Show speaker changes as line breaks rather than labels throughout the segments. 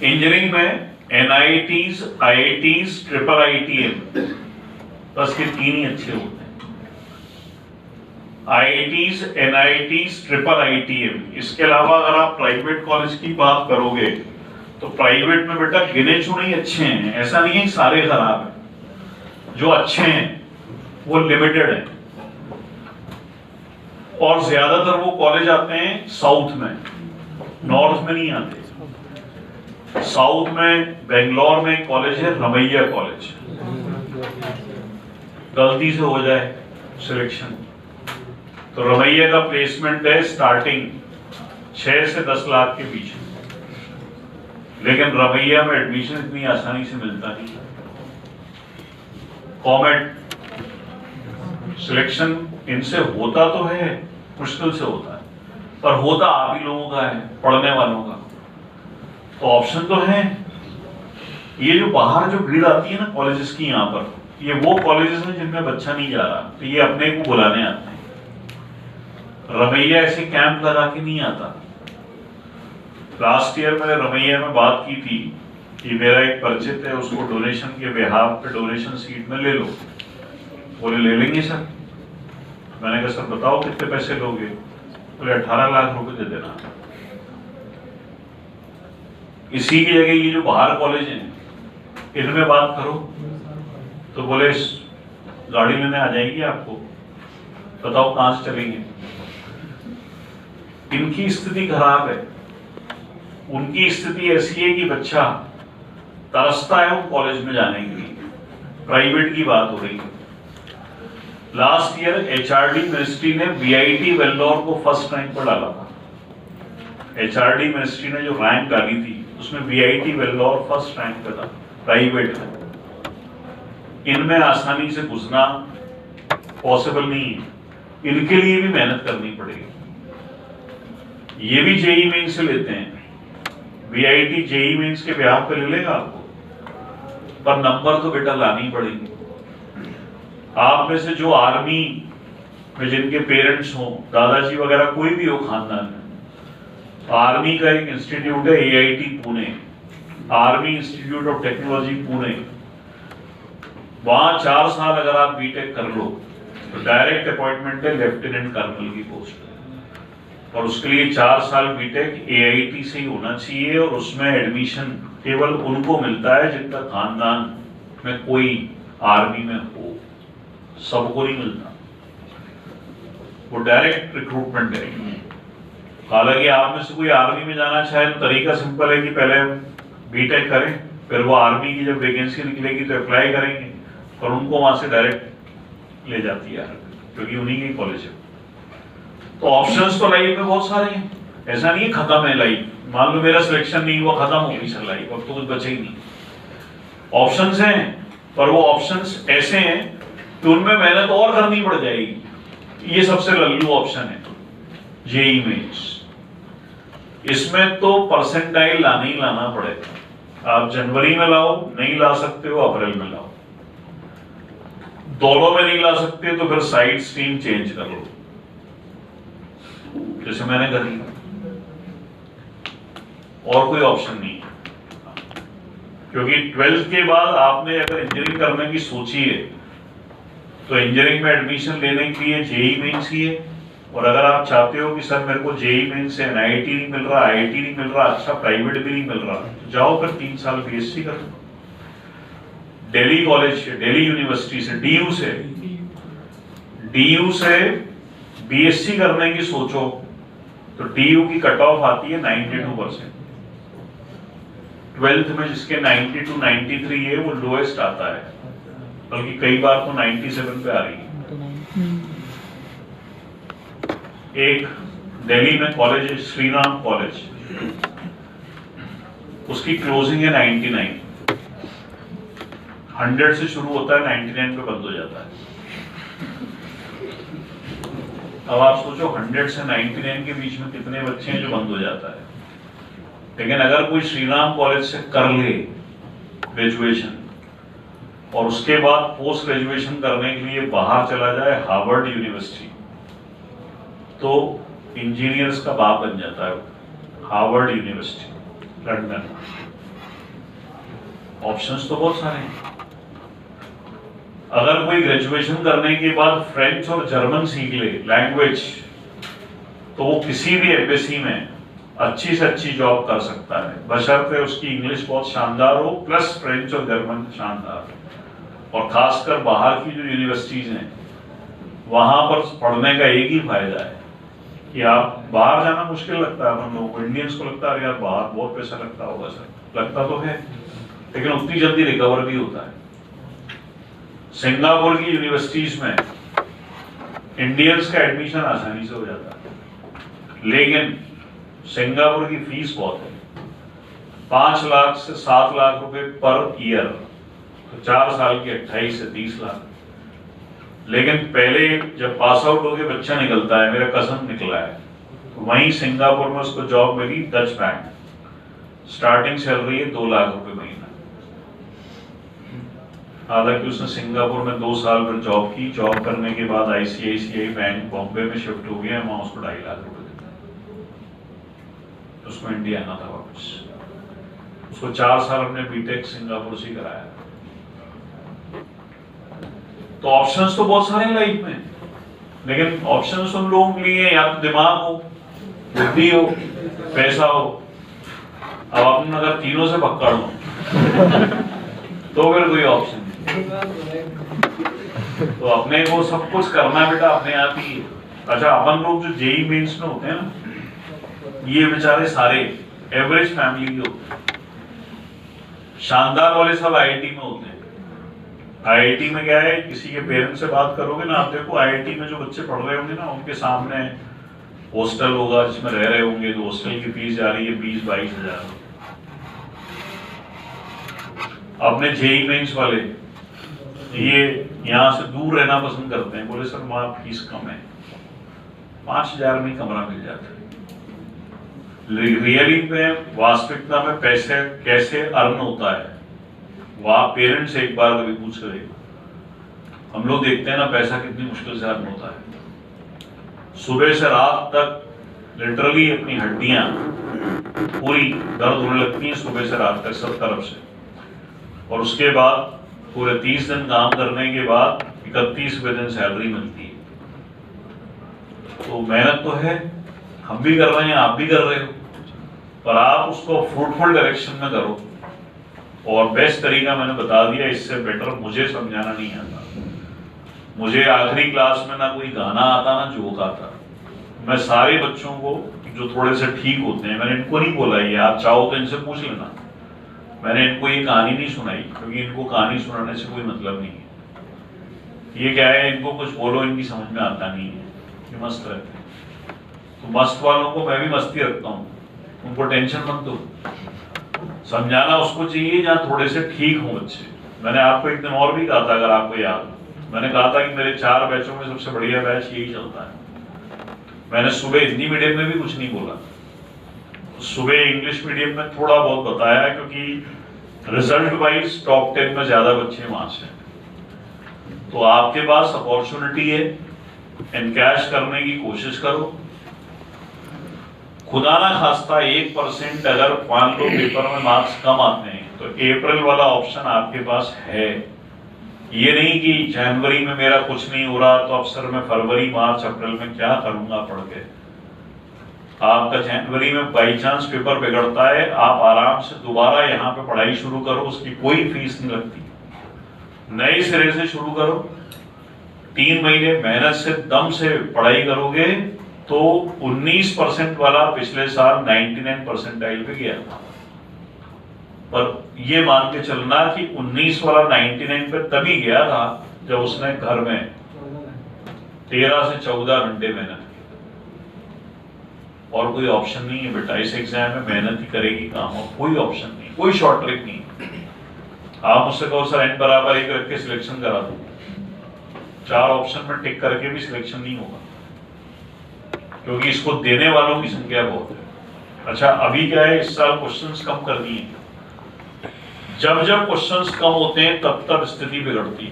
Engineering में NITs, IITs, triple IITM, बस ये तीन ही अच्छे होते हैं। IITs, NITs, triple IITM। इसके अलावा अगर आप प्राइवेट कॉलेज की बात करोगे तो प्राइवेट में बेटा गिने चुने ही अच्छे हैं, ऐसा नहीं है सारे खराब हैं। जो अच्छे हैं वो लिमिटेड है, और ज्यादातर वो कॉलेज आते हैं साउथ में, नॉर्थ में नहीं आते। साउथ में बेंगलोर में कॉलेज है रमैया कॉलेज, गलती से हो जाए सिलेक्शन तो रमैया का प्लेसमेंट है स्टार्टिंग 6 से 10 लाख के बीच, लेकिन रमैया में एडमिशन इतनी आसानी से मिलता नहीं। कॉमेट सिलेक्शन इनसे होता तो है, मुश्किल से होता है, पर होता आप ही लोगों का है, पढ़ने वालों का। तो ऑप्शन तो है। ये जो बाहर जो भीड़ आती है ना कॉलेजेस की, यहाँ पर ये वो कॉलेजेस हैं जिनमें बच्चा नहीं जा रहा, तो ये अपने को बुलाने आते हैं। रमैया ऐसे कैंप लगा के नहीं आता। लास्ट ईयर मैंने रमैया में बात की थी कि मेरा एक परिचित है, उसको डोनेशन के बिहाफ पे डोनेशन सीट में ले लो। बोले ले लेंगे सर। मैंने कहा सर बताओ कितने पैसे लोगे? बोले 18 लाख रुपए दे देना। इसी की जगह ये जो बाहर कॉलेज हैं इनमें बात करो तो बोले गाड़ी लेने आ जाएगी आपको, बताओ कहां से चलेंगे। इनकी स्थिति खराब है। उनकी स्थिति ऐसी है कि बच्चा तरसता है वो कॉलेज में जाने के लिए। प्राइवेट की बात हो रही है। लास्ट ईयर HRD मिनिस्ट्री ने BIT वेल्लोर को फर्स्ट रैंक पर डाला था। HRD मिनिस्ट्री ने जो रैंक डाली थी उसमें BIT वेल्लोर फर्स्ट रैंक पे था प्राइवेट में। इनमें आसानी से घुसना पॉसिबल नहीं है, इनके लिए भी मेहनत करनी पड़ेगी। ये भी JEE मेंस से लेते हैं। BIT JEE मेंस के बिहाफ पे ले लेगा आपको, पर नंबर तो बेटा लानी पड़ेगी। आप में से जो आर्मी में जिनके पेरेंट्स हो, दादाजी वगैरह कोई भी हो खानदान में, आर्मी का एक इंस्टीट्यूट है AIT Pune, army institute of technology Pune. वहां 4 साल अगर आप बीटेक कर लो तो डायरेक्ट अपॉइंटमेंट है लेफ्टिनेंट कर्नल की पोस्ट, और उसके लिए 4 साल बीटेक AIT से ही होना चाहिए, और उसमें एडमिशन केवल उनको मिलता है जिनका खानदान में कोई आर्मी में हो, सबको नहीं मिलता। वो डायरेक्ट रिक्रूटमेंट है। हालांकि आप में से कोई आर्मी में जाना चाहे तो तरीका सिंपल है कि पहले बीटेक करें, फिर वो आर्मी की जब वैकेंसी निकलेगी तो अप्लाई करेंगे, और उनको वहां से डायरेक्ट ले जाती है क्योंकि उन्हीं की कॉलेज है। तो ऑप्शंस तो लाइफ में बहुत सारे हैं, ऐसा नहीं है खत्म है लाइफ। मान लो मेरा सिलेक्शन नहीं हुआ, खत्म हो गई सर लाइफ, अब तो कुछ बचे ही नहीं। ऑप्शंस हैं, पर वो ऑप्शंस ऐसे हैं कि उनमें मेहनत और करनी पड़ जाएगी। ये सबसे लल्लू ऑप्शन है JEE मेंस। इसमें तो परसेंटाइल लाना ही लाना पड़ेगा। आप जनवरी में लाओ, नहीं ला सकते हो अप्रैल में लाओ, दोनों में नहीं ला सकते तो फिर साइड स्ट्रीम चेंज कर लो, जैसे मैंने कर लिया। और कोई ऑप्शन नहीं है, क्योंकि 12th के बाद आपने अगर इंजीनियरिंग करने की सोची है तो इंजीनियरिंग में एडमिशन लेने के लिए JEE मेंस ही है। और अगर आप चाहते हो कि सर मेरे को JEE मेंस से NIT नहीं मिल रहा, IIT नहीं मिल रहा, अच्छा प्राइवेट भी नहीं मिल रहा, तो जाओ फिर 3 साल BSc कर लो। दिल्ली कॉलेज से, दिल्ली यूनिवर्सिटी से, DU से BSc करने की सोचो तो DU की कट ऑफ आती है 92%। 12th में जिसके 92 93 है वो लोएस्ट आता है, बल्कि कई बार तो 97 पे आ रही है। एक दिल्ली में कॉलेज है श्रीराम कॉलेज, उसकी क्लोजिंग है 99। 100 से शुरू होता है, 99 पे बंद हो जाता है। अब आप सोचो 100 से 99 के बीच में कितने बच्चे हैं जो बंद हो जाता है। लेकिन अगर कोई श्रीराम कॉलेज से कर ले ग्रेजुएशन और उसके बाद पोस्ट ग्रेजुएशन करने के लिए बाहर चला जाए हार्वर्ड यूनिवर्सिटी, तो इंजीनियर्स का बाप बन जाता है। हार्वर्ड यूनिवर्सिटी लंदन, ऑप्शंस तो बहुत सारे हैं। अगर कोई ग्रेजुएशन करने के बाद फ्रेंच और जर्मन सीख ले लैंग्वेज, तो वो किसी भी एम्बेसी में अच्छी से अच्छी जॉब कर सकता है, बशर्ते उसकी इंग्लिश बहुत शानदार हो प्लस फ्रेंच और जर्मन शानदार। और खासकर बाहर की जो यूनिवर्सिटीज हैं वहां पर पढ़ने का एक ही फायदा है कि आप बाहर जाना मुश्किल लगता है, हम लोग इंडियंस को लगता है यार बाहर बहुत पैसा लगता होगा, सर लगता तो है, लेकिन उतनी जल्दी रिकवर भी होता है। सिंगापुर की यूनिवर्सिटीज में इंडियंस का एडमिशन आसानी से हो जाता है, लेकिन सिंगापुर की फीस बहुत है, 5 लाख से 7 लाख रुपए पर ईयर, तो 4 साल की 28 से 30 लाख। लेकिन पहले जब पास आउट होके बच्चा निकलता है, मेरा कजन निकला है, तो वहीं सिंगापुर में उसको जॉब मिली डच बैंक, स्टार्टिंग सैलरी है 2 लाख रुपए महीना। हालांकि उसने सिंगापुर में 2 साल पर जॉब की, जॉब करने के बाद आईसीआईसीआई बैंक बॉम्बे में शिफ्ट हो गया, वहां उसको 2.5 लाख रुपए देते, उसको इंडिया आना था वापस। उसको 4 साल हमने बीटेक सिंगापुर से कराया। तो ऑप्शंस तो बहुत सारे हैं लाइफ में, लेकिन ऑप्शंस उन लोगों के लिए या तो दिमाग हो, बुद्धि हो, पैसा हो। अब आपने अगर तीनों से पकड़ लो तो फिर कोई ऑप्शन नहीं। तो अपने को सब कुछ करना बेटा अपने आप ही। अच्छा, अपन लोग जो जेई मेंस में होते हैं ना, ये बेचारे सारे एवरेज फैमिली के होते हैं, शानदार वाले सब आईआईटी में होते हैं। आईआईटी में क्या है, किसी के पेरेंट्स से बात करोगे ना, आप देखो आईआईटी में जो बच्चे पढ़ रहे होंगे ना, उनके सामने हॉस्टल होगा जिसमें रह रहे होंगे, तो हॉस्टल की फीस जा रही है 20-22 हजार। अपने जेई मेंस वाले ये यहाँ से दूर रहना पसंद करते हैं, बोले सर वहाँ फीस कम है, 5,000 में कमरा मिल जाता है। रियली में वास्तविकता में पैसे कैसे अर्न होता है, वहाँ पेरेंट्स एक बार कभी पूछ रहे, हम लोग देखते हैं ना पैसा कितनी मुश्किल से अर्न होता है। सुबह से रात तक लिटरली अपनी हड्डियां पूरी दर्द होने लगती हैं सुबह से रात तक सब तरफ से, और उसके बाद पूरे 30 दिन काम करने के बाद 31वें दिन सैलरी मिलती है। तो मेहनत तो है, हम भी कर रहे हैं, आप भी कर रहे हो, पर आप उसको फ्रूटफुल डायरेक्शन में करो। और बेस्ट तरीका मैंने बता दिया, इससे बेटर मुझे समझाना नहीं आता। मुझे आखिरी क्लास में ना कोई गाना आता ना जोक आता। मैं सारे बच्चों को जो थोड़े से ठीक होते हैं, मैंने इनको नहीं बोला ये, आप चाहो तो इनसे पूछ लेना, मैंने इनको ये कहानी नहीं सुनाई, क्योंकि इनको कहानी सुनाने से कोई मतलब नहीं है। ये क्या है, इनको कुछ बोलो इनकी समझ में आता नहीं है, ये मस्त रहते हैं। तो मस्त वालों को मैं भी मस्ती रखता हूँ, उनको टेंशन मत दो। समझाना उसको चाहिए जहाँ थोड़े से ठीक हो बच्चे। मैंने आपको एक दिन और भी कहा था, अगर आपको याद हो, मैंने कहा था कि मेरे 4 बैचों में सबसे बढ़िया बैच यही चलता है। मैंने सुबह हिंदी मीडियम में भी कुछ नहीं बोला, सुबह इंग्लिश मीडियम में थोड़ा बहुत बताया, क्योंकि रिजल्ट वाइज टॉप 10 में ज्यादा बच्चे वहां से। तो आपके पास अपॉर्चुनिटी है, एनकैश करने की कोशिश करो। खुदा ना खास्ता 1% अगर मान लो पेपर में मार्क्स कम आते हैं, तो अप्रैल वाला ऑप्शन आपके पास है। ये नहीं कि जनवरी में मेरा कुछ नहीं हो रहा तो अब सर मैं फरवरी मार्च अप्रैल में क्या करूंगा पढ़ के। आपका जनवरी में बाई चांस पेपर बिगड़ता है, आप आराम से दोबारा यहाँ पे पढ़ाई शुरू करो, उसकी कोई फीस नहीं लगती, नए सिरे से शुरू करो। 3 महीने मेहनत से दम से पढ़ाई करोगे तो 19% वाला पिछले साल 99 परसेंटाइल पे गया था। पर ये मान के चलना कि 19 वाला 99 पे तभी गया था जब उसने घर में 13 से 14 घंटे मेहनत की। और कोई ऑप्शन नहीं है बेटा, इस एग्जाम में मेहनत ही करेगी काम, और कोई ऑप्शन नहीं, कोई शॉर्ट ट्रिक नहीं। आप मुझसे कहो सर n बराबर 1 रख के सिलेक्शन करा दो, 4 ऑप्शन में टिक करके भी सिलेक्शन नहीं होगा, क्योंकि इसको देने वालों की संख्या बहुत है। अच्छा, अभी क्या है, इस साल क्वेश्चंस कम कर दिए। जब जब क्वेश्चंस कम होते हैं तब तब स्थिति बिगड़ती है।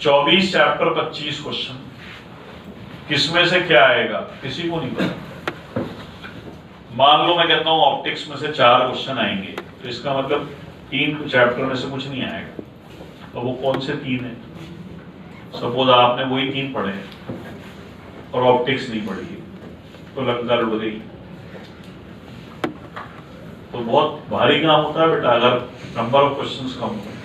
24 चैप्टर 25 क्वेश्चन, किसमें से क्या आएगा किसी को नहीं पता। मान लो मैं कहता हूं ऑप्टिक्स में से 4 क्वेश्चन आएंगे, तो इसका मतलब 3 चैप्टर में से कुछ नहीं आएगा। और वो कौन से 3 है? सपोज आपने वही 3 पढ़े और ऑप्टिक्स नहीं पढ़ी है, तो लंका लुट गई। तो बहुत भारी काम होता है बेटा अगर नंबर ऑफ क्वेश्चंस कम हो।